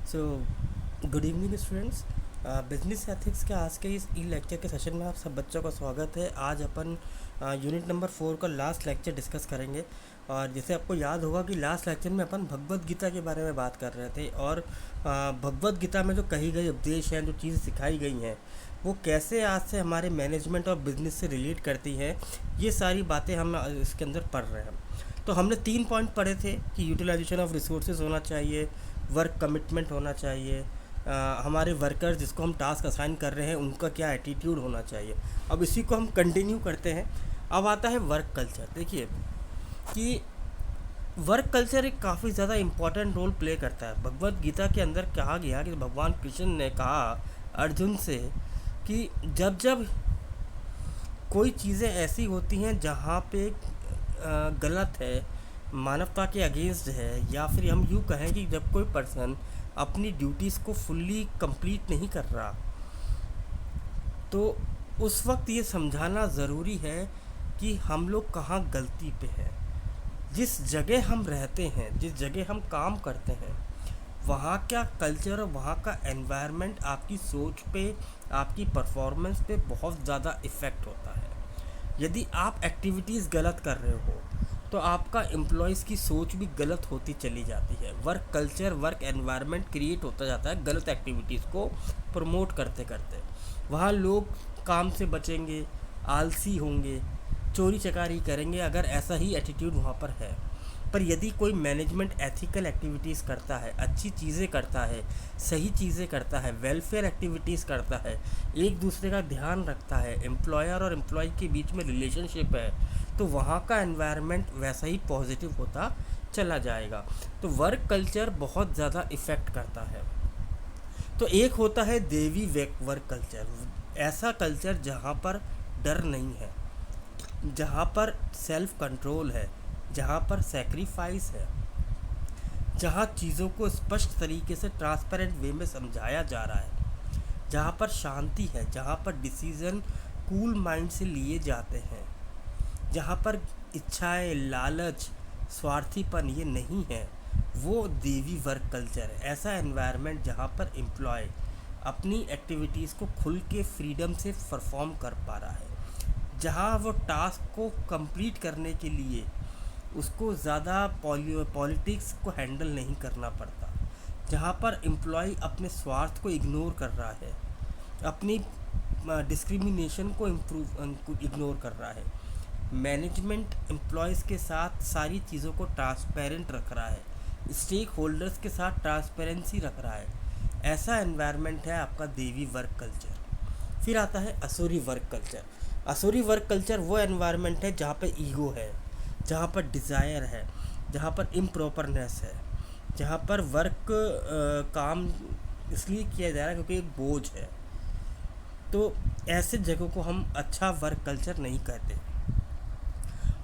So good evening students. Business ethics के आज के इस ई लेक्चर के सेशन में आप सब बच्चों का स्वागत है। आज अपन यूनिट नंबर 4 का लास्ट लेक्चर डिस्कस करेंगे। और जैसे आपको याद होगा कि लास्ट लेक्चर में अपन भगवत गीता के बारे में बात कर रहे थे और भगवत गीता में जो कही गई उपदेश हैं, जो चीज़ें सिखाई गई हैं, वो कैसे आज से हमारे मैनेजमेंट और बिजनेस से रिलेट करती हैं, ये सारी बातें हम इसके अंदर पढ़ रहे हैं। तो हमने 3 पॉइंट पढ़े थे कि यूटिलाइजेशन ऑफ रिसोर्सेज होना चाहिए, वर्क कमिटमेंट होना चाहिए, हमारे वर्कर्स जिसको हम टास्क असाइन कर रहे हैं उनका क्या एटीट्यूड होना चाहिए। अब इसी को हम कंटिन्यू करते हैं। अब आता है वर्क कल्चर। देखिए कि वर्क कल्चर एक काफ़ी ज़्यादा इम्पॉर्टेंट रोल प्ले करता है। भगवत गीता के अंदर कहा गया कि भगवान कृष्ण ने कहा अर्जुन से कि जब जब कोई चीज़ें ऐसी होती हैं जहाँ पे गलत है, मानवता के अगेंस्ट है, या फिर हम यूँ कहें कि जब कोई पर्सन अपनी ड्यूटीज़ को फुल्ली कंप्लीट नहीं कर रहा, तो उस वक्त ये समझाना ज़रूरी है कि हम लोग कहाँ गलती पे हैं। जिस जगह हम रहते हैं, जिस जगह हम काम करते हैं, वहाँ का कल्चर और वहाँ का एनवायरनमेंट आपकी सोच पे, आपकी परफॉर्मेंस पे बहुत ज़्यादा इफ़ेक्ट होता है। यदि आप एक्टिविटीज़ गलत कर रहे हो तो आपका एम्प्लॉयज़ की सोच भी गलत होती चली जाती है। Work culture, work environment create होता जाता है गलत एक्टिविटीज़ को प्रमोट करते करते। वहाँ लोग काम से बचेंगे, आलसी होंगे, चोरी चकारी करेंगे अगर ऐसा ही एटीट्यूड वहाँ पर है। पर यदि कोई मैनेजमेंट एथिकल एक्टिविटीज़ करता है, अच्छी चीज़ें करता है, सही चीज़ें करता है, वेलफेयर एक्टिविटीज़ करता है, एक दूसरे का ध्यान रखता है, एम्प्लॉयर और एम्प्लॉय के बीच में रिलेशनशिप है, तो वहाँ का एनवायरनमेंट वैसा ही पॉजिटिव होता चला जाएगा। तो वर्क कल्चर बहुत ज़्यादा इफ़ेक्ट करता है। तो एक होता है देवी वर्क कल्चर, ऐसा कल्चर जहाँ पर डर नहीं है, जहाँ पर सेल्फ कंट्रोल है, जहाँ पर सेक्रीफाइस है, जहाँ चीज़ों को स्पष्ट तरीके से ट्रांसपेरेंट वे में समझाया जा रहा है, जहाँ पर शांति है, जहाँ पर डिसीज़न कूल माइंड से लिए जाते हैं, जहाँ पर इच्छाएं, लालच, स्वार्थीपन ये नहीं है, वो देवी वर्क कल्चर है। ऐसा एनवायरनमेंट जहाँ पर एम्प्लॉय अपनी एक्टिविटीज़ को खुल के फ्रीडम से परफॉर्म कर पा रहा है, जहाँ वो टास्क को कंप्लीट करने के लिए उसको ज़्यादा पॉलिटिक्स को हैंडल नहीं करना पड़ता, जहाँ पर एम्प्लॉय अपने स्वार्थ को इग्नोर कर रहा है, अपनी डिस्क्रिमिनेशन को इग्नोर कर रहा है। मैनेजमेंट एम्प्लॉयज़ के साथ सारी चीज़ों को ट्रांसपेरेंट रख रहा है, स्टेक होल्डर्स के साथ ट्रांसपेरेंसी रख रहा है। ऐसा एनवायरनमेंट है आपका देवी वर्क कल्चर। फिर आता है असुरी वर्क कल्चर। असुरी वर्क कल्चर वो एनवायरनमेंट है जहाँ पे ईगो है, जहाँ पर डिज़ायर है, जहाँ पर इम्प्रॉपरनेस है, जहाँ पर वर्क काम इसलिए किया जा रहा है क्योंकि एक बोझ है। तो ऐसे जगहों को हम अच्छा वर्क कल्चर नहीं कहते,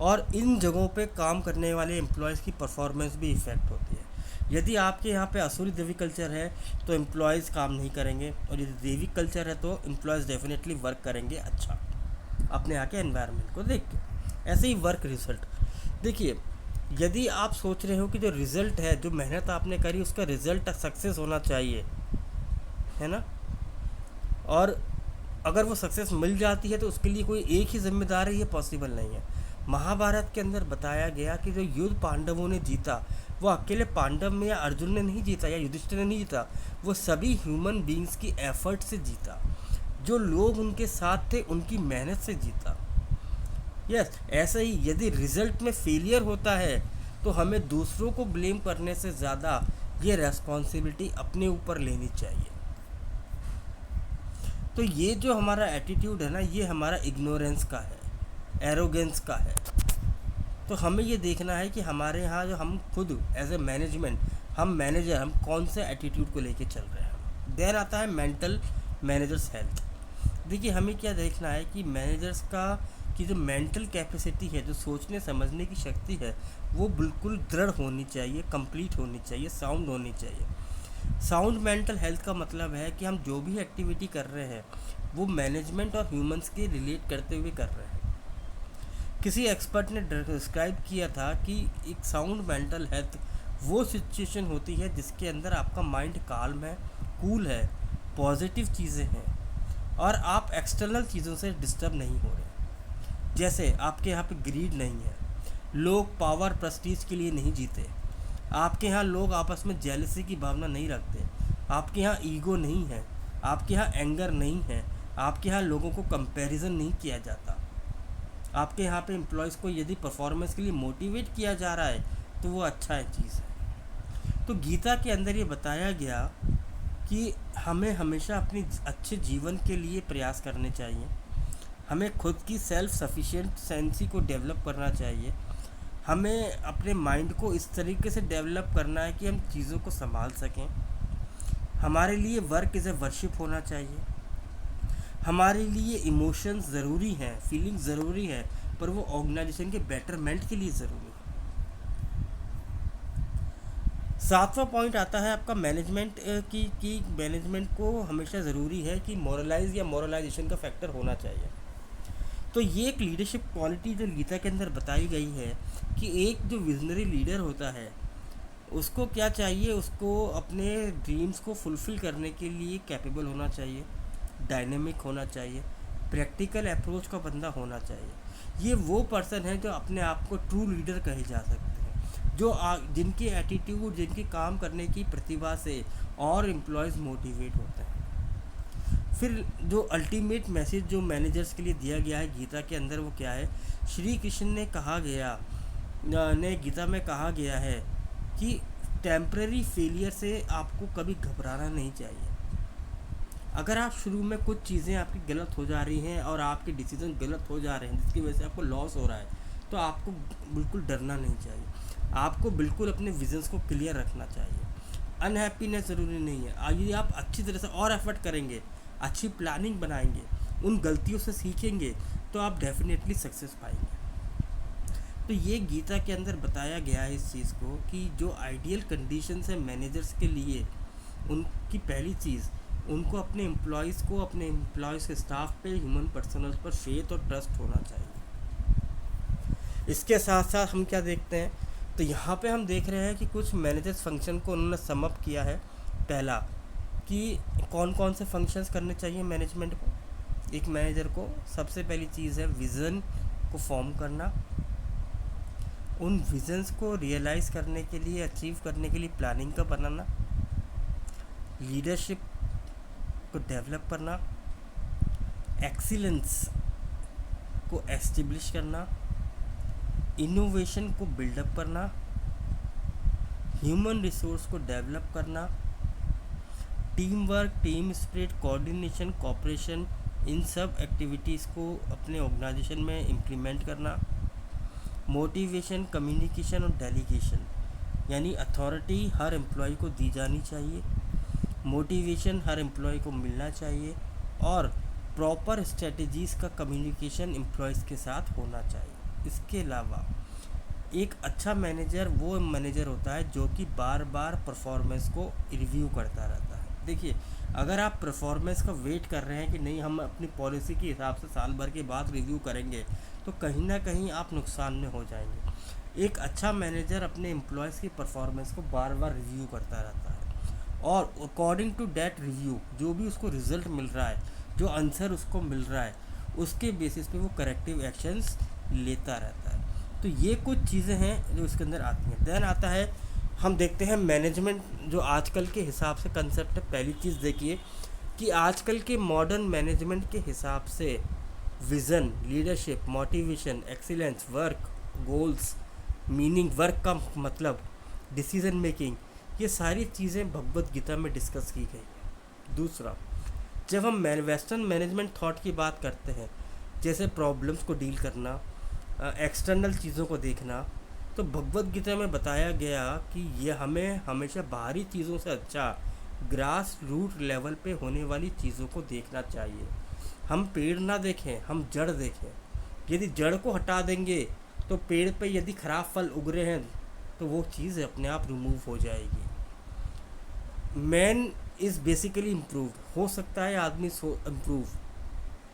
और इन जगहों पे काम करने वाले एम्प्लॉयज़ की परफॉर्मेंस भी इफ़ेक्ट होती है। यदि आपके यहाँ पे असुरी देवी कल्चर है तो एम्प्लॉयज़ काम नहीं करेंगे, और यदि देवी कल्चर है तो एम्प्लॉयज़ डेफिनेटली वर्क करेंगे अच्छा, अपने यहाँ के एनवायरनमेंट को देख के। ऐसे ही वर्क रिजल्ट। देखिए, यदि आप सोच रहे हो कि जो रिज़ल्ट है, जो मेहनत आपने करी, उसका रिज़ल्ट सक्सेस होना चाहिए, है ना, और अगर वो सक्सेस मिल जाती है तो उसके लिए कोई एक ही जिम्मेदार है, ये पॉसिबल नहीं है। महाभारत के अंदर बताया गया कि जो युद्ध पांडवों ने जीता, वो अकेले पांडव में या अर्जुन ने नहीं जीता या युधिष्ठिर ने नहीं जीता, वो सभी ह्यूमन बींग्स की एफर्ट से जीता। जो लोग उनके साथ थे उनकी मेहनत से जीता। यस, ऐसे ही यदि रिजल्ट में फेलियर होता है तो हमें दूसरों को ब्लेम करने से ज़्यादा ये रेस्पॉन्सिबिलिटी अपने ऊपर लेनी चाहिए। तो ये जो हमारा एटीट्यूड है ना, ये हमारा इग्नोरेंस का है, एरोगेंस का है। तो हमें ये देखना है कि हमारे यहाँ जो हम खुद एज ए मैनेजमेंट, हम मैनेजर, हम कौन से एटीट्यूड को लेके चल रहे हैं। देन आता है मेंटल मैनेजर्स हेल्थ। देखिए, हमें क्या देखना है कि मैनेजर्स का की जो मेंटल कैपेसिटी है, जो सोचने समझने की शक्ति है, वो बिल्कुल दृढ़ होनी चाहिए, कंप्लीट होनी चाहिए, साउंड होनी चाहिए। साउंड मेंटल हेल्थ का मतलब है कि हम जो भी एक्टिविटी कर रहे हैं वो मैनेजमेंट और ह्यूमंस के रिलेट करते हुए कर रहे हैं। किसी एक्सपर्ट ने डिस्क्राइब किया था कि एक साउंड मेंटल हेल्थ वो सिचुएशन होती है जिसके अंदर आपका माइंड काल्म है, कूल है, पॉजिटिव चीज़ें हैं और आप एक्सटर्नल चीज़ों से डिस्टर्ब नहीं हो रहे। जैसे आपके यहाँ पे ग्रीड नहीं है, लोग पावर प्रेस्टीज के लिए नहीं जीते, आपके यहाँ लोग आपस में जेलसी की भावना नहीं रखते, आपके यहाँ ईगो नहीं है, आपके यहाँ एंगर नहीं है, आपके यहाँ लोगों को कंपैरिजन नहीं किया जाता, आपके यहाँ पे एम्प्लॉयज़ को यदि परफॉर्मेंस के लिए मोटिवेट किया जा रहा है तो वो अच्छा है चीज़ है। तो गीता के अंदर ये बताया गया कि हमें हमेशा अपनी अच्छे जीवन के लिए प्रयास करने चाहिए, हमें खुद की सेल्फ सफिशिएंट सेंसी को डेवलप करना चाहिए, हमें अपने माइंड को इस तरीके से डेवलप करना है कि हम चीज़ों को संभाल सकें। हमारे लिए वर्क इज़ ए वर्शिप होना चाहिए, हमारे लिए इमोशंस ज़रूरी हैं, फीलिंग्स ज़रूरी है, पर वो ऑर्गेनाइजेशन के बेटरमेंट के लिए ज़रूरी है। सातवां पॉइंट आता है आपका मैनेजमेंट की मैनेजमेंट को हमेशा ज़रूरी है कि मोरलाइज या मोरलाइजेशन का फैक्टर होना चाहिए। तो ये एक लीडरशिप क्वालिटी जो गीता के अंदर बताई गई है कि एक जो विजनरी लीडर होता है उसको क्या चाहिए, उसको अपने ड्रीम्स को फुलफ़िल करने के लिए कैपेबल होना चाहिए, डायनेमिक होना चाहिए, प्रैक्टिकल अप्रोच का बंदा होना चाहिए। ये वो पर्सन है जो अपने आप को ट्रू लीडर कहे जा सकते हैं, जो जिनके एटीट्यूड, जिनके काम करने की प्रतिभा से और एम्प्लॉयज़ मोटिवेट होते हैं। फिर जो अल्टीमेट मैसेज जो मैनेजर्स के लिए दिया गया है गीता के अंदर वो क्या है, श्री कृष्ण ने गीता में कहा गया है कि टेम्पररी फेलियर से आपको कभी घबराना नहीं चाहिए। अगर आप शुरू में कुछ चीज़ें आपकी गलत हो जा रही हैं और आपके डिसीजन गलत हो जा रहे हैं जिसकी वजह से आपको लॉस हो रहा है, तो आपको बिल्कुल डरना नहीं चाहिए, आपको बिल्कुल अपने विजन्स को क्लियर रखना चाहिए। अनहैप्पीनेस ज़रूरी नहीं है, यदि आप अच्छी तरह से और एफर्ट करेंगे, अच्छी प्लानिंग बनाएंगे, उन गलतियों से सीखेंगे, तो आप डेफिनेटली सक्सेस पाएंगे। तो ये गीता के अंदर बताया गया है इस चीज़ को कि जो आइडियल कंडीशंस है मैनेजर्स के लिए, उनकी पहली चीज़, उनको अपने एम्प्लॉयज़ के स्टाफ पे, ह्यूमन पर्सनल्स पर फेथ और ट्रस्ट होना चाहिए। इसके साथ साथ हम क्या देखते हैं, तो यहाँ पे हम देख रहे हैं कि कुछ मैनेजर्स फंक्शन को उन्होंने सम अप किया है। पहला कि कौन कौन से फंक्शंस करने चाहिए मैनेजमेंट को। एक मैनेजर को सबसे पहली चीज़ है विज़न को फॉर्म करना, उन विजन्स को रियलाइज़ करने के लिए, अचीव करने के लिए प्लानिंग का बनाना, लीडरशिप को डेवलप करना, एक्सीलेंस को एस्टेब्लिश करना, इनोवेशन को बिल्डअप करना, ह्यूमन रिसोर्स को डेवलप करना, team work, team spirit, coordination, cooperation, इन सब एक्टिविटीज़ को अपने ऑर्गेनाइजेशन में इम्प्लीमेंट करना, मोटिवेशन, कम्युनिकेशन और डेलीगेशन, यानी अथॉरिटी हर एम्प्लॉय को दी जानी चाहिए, मोटिवेशन हर एम्प्लॉय को मिलना चाहिए और प्रॉपर स्ट्रेटजीज़ का कम्युनिकेशन एम्प्लॉयज़ के साथ होना चाहिए। इसके अलावा एक अच्छा मैनेजर वो मैनेजर होता है जो कि बार बार परफॉर्मेंस को रिव्यू करता रहता है। देखिए, अगर आप परफॉर्मेंस का वेट कर रहे हैं कि नहीं हम अपनी पॉलिसी के हिसाब से साल भर के बाद रिव्यू करेंगे, तो कहीं ना कहीं आप नुकसान में हो जाएंगे। एक अच्छा मैनेजर अपने एम्प्लॉयज़ की परफॉर्मेंस को बार बार रिव्यू करता रहता है और अकॉर्डिंग टू दैट रिव्यू जो भी उसको रिज़ल्ट मिल रहा है, जो आंसर उसको मिल रहा है, उसके बेसिस पे वो करेक्टिव एक्शंस लेता रहता है। तो ये कुछ चीज़ें हैं जो इसके अंदर आती हैं। देन आता है, हम देखते हैं मैनेजमेंट जो आजकल के हिसाब से कंसेप्ट है। पहली चीज़ देखिए कि आजकल के मॉडर्न मैनेजमेंट के हिसाब से vision, leadership, motivation, excellence, work, goals, meaning, work का मतलब, डिसीजन मेकिंग, ये सारी चीज़ें भगवत गीता में डिस्कस की गई है। दूसरा, जब हम वेस्टर्न मैनेजमेंट थॉट की बात करते हैं, जैसे प्रॉब्लम्स को डील करना, एक्सटर्नल चीज़ों को देखना, तो भगवत गीता में बताया गया कि ये हमें हमेशा बाहरी चीज़ों से अच्छा ग्रास रूट लेवल पे होने वाली चीज़ों को देखना चाहिए। हम पेड़ ना देखें, हम जड़ देखें। यदि जड़ को हटा देंगे तो पेड़ पे यदि ख़राब फल उग रहे हैं तो वो चीज़ अपने आप रिमूव हो जाएगी। मैन इज़ बेसिकली इम्प्रूव्ड, हो सकता है आदमी इम्प्रूव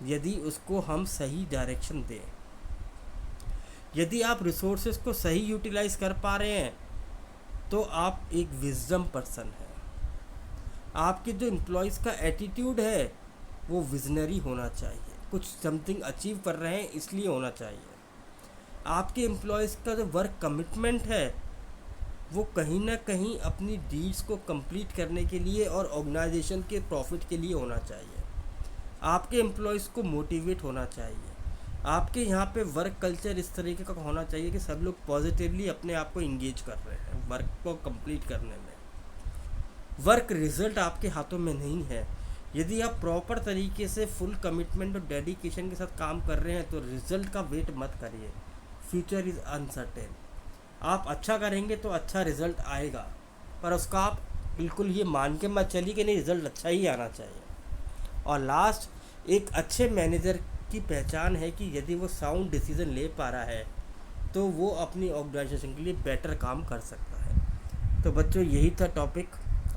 यदि उसको हम सही डायरेक्शन दें। यदि आप रिसोर्सेज को सही यूटिलाइज कर पा रहे हैं तो आप एक विजडम पर्सन हैं। आपके जो एम्प्लॉयज़ का एटीट्यूड है वो विजनरी होना चाहिए, कुछ समथिंग अचीव कर रहे हैं इसलिए होना चाहिए। आपके एम्प्लॉयज़ का जो वर्क कमिटमेंट है वो कहीं ना कहीं अपनी डीड्स को कंप्लीट करने के लिए और ऑर्गेनाइजेशन के प्रॉफिट के लिए होना चाहिए। आपके एम्प्लॉयज़ को मोटिवेट होना चाहिए। आपके यहाँ पे वर्क कल्चर इस तरीके का होना चाहिए कि सब लोग पॉजिटिवली अपने आप को इंगेज कर रहे हैं वर्क को कंप्लीट करने में। वर्क रिजल्ट आपके हाथों में नहीं है। यदि आप प्रॉपर तरीके से फुल कमिटमेंट और डेडिकेशन के साथ काम कर रहे हैं तो रिजल्ट का वेट मत करिए। Future is uncertain. आप अच्छा करेंगे तो अच्छा रिजल्ट आएगा, पर उसका आप बिल्कुल ये मान के मत चलिए कि नहीं रिजल्ट अच्छा ही आना चाहिए। और लास्ट, एक अच्छे मैनेजर की पहचान है कि यदि वो साउंड डिसीजन ले पा रहा है तो वो अपनी ऑर्गेनाइजेशन के लिए बेटर काम कर सकता है। तो बच्चों, यही था टॉपिक।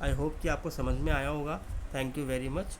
आई होप कि आपको समझ में आया होगा। Thank you very much.